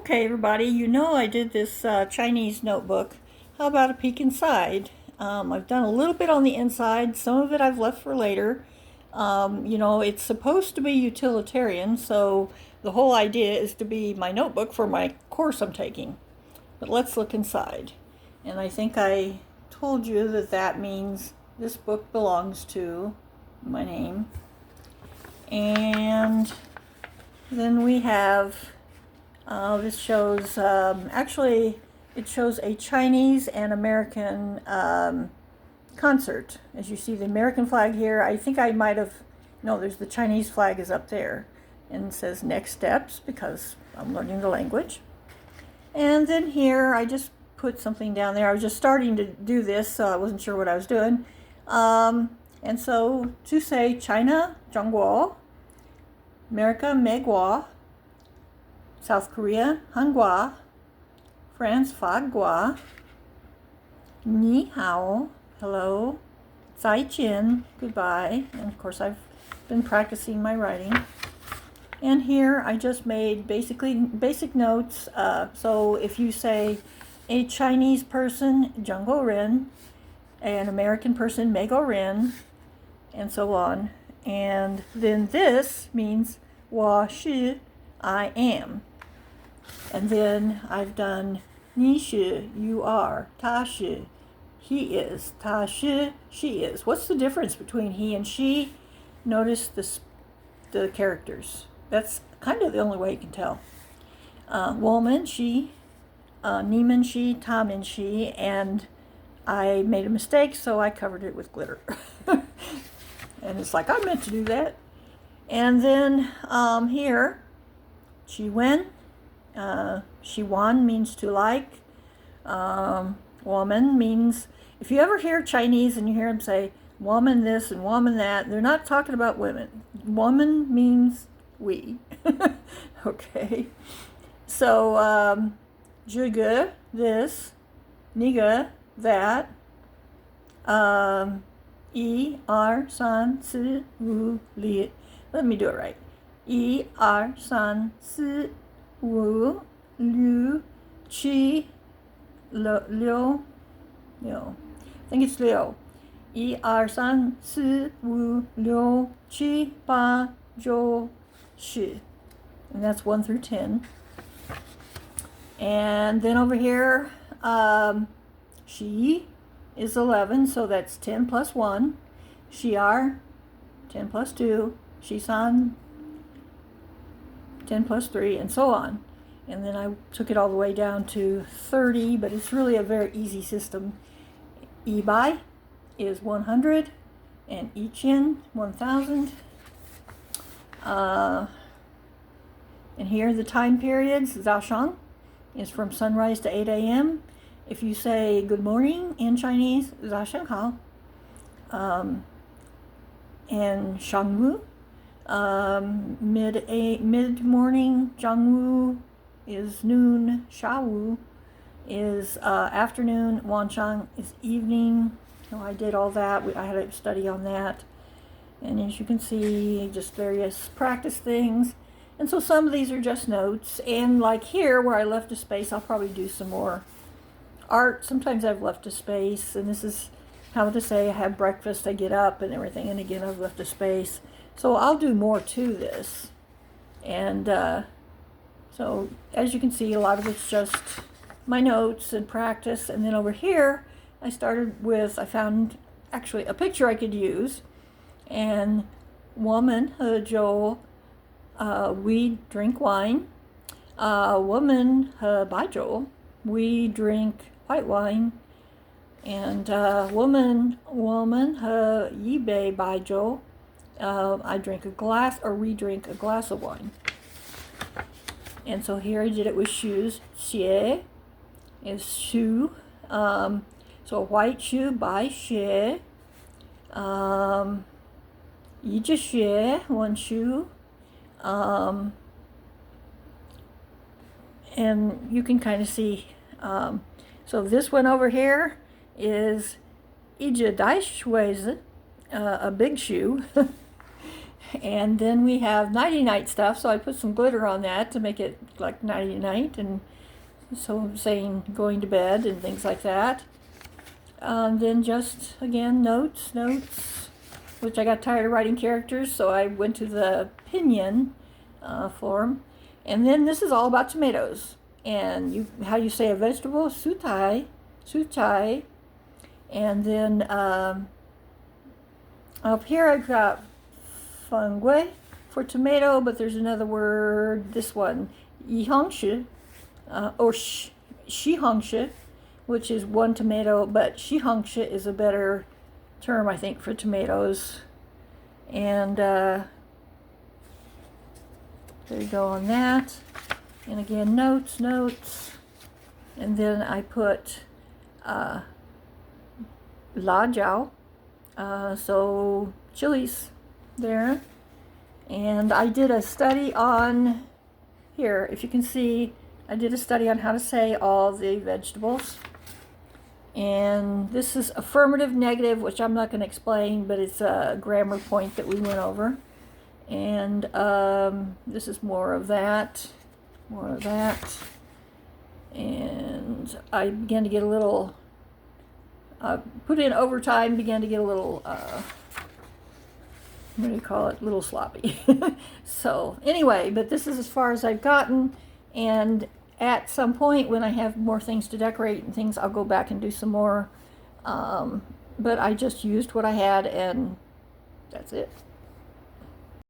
Okay, everybody, you know I did this Chinese notebook. How about a peek inside? I've done a little bit on the inside. Some of it I've left for later. It's supposed to be utilitarian, so the whole idea is to be my notebook for my course I'm taking. But let's look inside. And I think I told you that that means this book belongs to my name. And then we have this shows, actually, it shows a Chinese and American concert. As you see the American flag here, I think I might have, no, there's the Chinese flag is up there. And it says next steps because I'm learning the language. And then here, I just put something down there. I was just starting to do this, so I wasn't sure what I was doing. And so to say China, Zhongguo, America, Megua, South Korea, Hangua, France, Fagua, Ni Hao, hello, Zai Jin, goodbye, and of course I've been practicing my writing. And here I just made basic notes, so if you say a Chinese person, Zhongguo Ren, an American person, Mego Ren, and so on. And then this means 我是, I am. And then I've done 你是, you are, 他是, he is, 她是, she is. What's the difference between he and she? Notice the characters. That's kind of the only way you can tell. 我们, she, 你们, she, 他们, she, and I made a mistake, so I covered it with glitter. And it's like, I meant to do that. And then here, she wen, she wan means to like. Woman means, if you ever hear Chinese and you hear them say woman this and woman that, they're not talking about women. Woman means we. Okay. So, 这个, this, 那个, that, 一二三四五六. Let me do it right. 一二三四五六七六. I think it's 六. 一二三四五六七八九十. And that's 1 through 10. And then over here, she is 11, so that's 10 plus 1. Xi'er, 10 plus 2. Xisan, 10 plus 3, and so on. And then I took it all the way down to 30, but it's really a very easy system. Ibai is 100, and Iqian, 1,000. And here the time periods, Zaoshang is from sunrise to 8 a.m. If you say good morning in Chinese, 早上好. And Shangwu, mid-morning, Zhangwu is noon, Shawu is afternoon, Wanshang is evening. So I did all that. I had a study on that. And as you can see, just various practice things. And so some of these are just notes. And like here, where I left a space, I'll probably do some more art. Sometimes I've left a space, and this is how to say I have breakfast, I get up and everything, and again I've left a space. So I'll do more to this. And so as you can see, a lot of it's just my notes and practice. And then over here I found actually a picture I could use. And 我们喝酒, we drink wine. 我们喝白酒, we drink white wine. And 我们喝一杯白酒, I drink a glass, or we drink a glass of wine. And so here I did it with shoes. 鞋 is shoe. So a white shoe, 白鞋. 一只鞋, one shoe. And you can kind of see, so this one over here is 一只大靴子, a big shoe. And then we have nighty night stuff, so I put some glitter on that to make it like nighty night, and so I'm saying going to bed and things like that. Then just again notes, which I got tired of writing characters, so I went to the pinyin form. And then this is all about tomatoes and how you say a vegetable, sutai. And then up here I've got fengui for tomato, but there's another word, this one, yihangshi, or shihangshi, which is one tomato, but shihangshi is a better term, I think, for tomatoes. And there you go on that. And again, notes. And then I put la jiao, so chilies there. And I did a study on, here, if you can see, I did a study on how to say all the vegetables. And this is affirmative, negative, which I'm not going to explain, but it's a grammar point that we went over. And this is more of that. And I began to get a little, put in overtime, began to get a little, what do you call it, a little sloppy. So anyway, but this is as far as I've gotten, and at some point when I have more things to decorate and things, I'll go back and do some more, but I just used what I had, and that's it.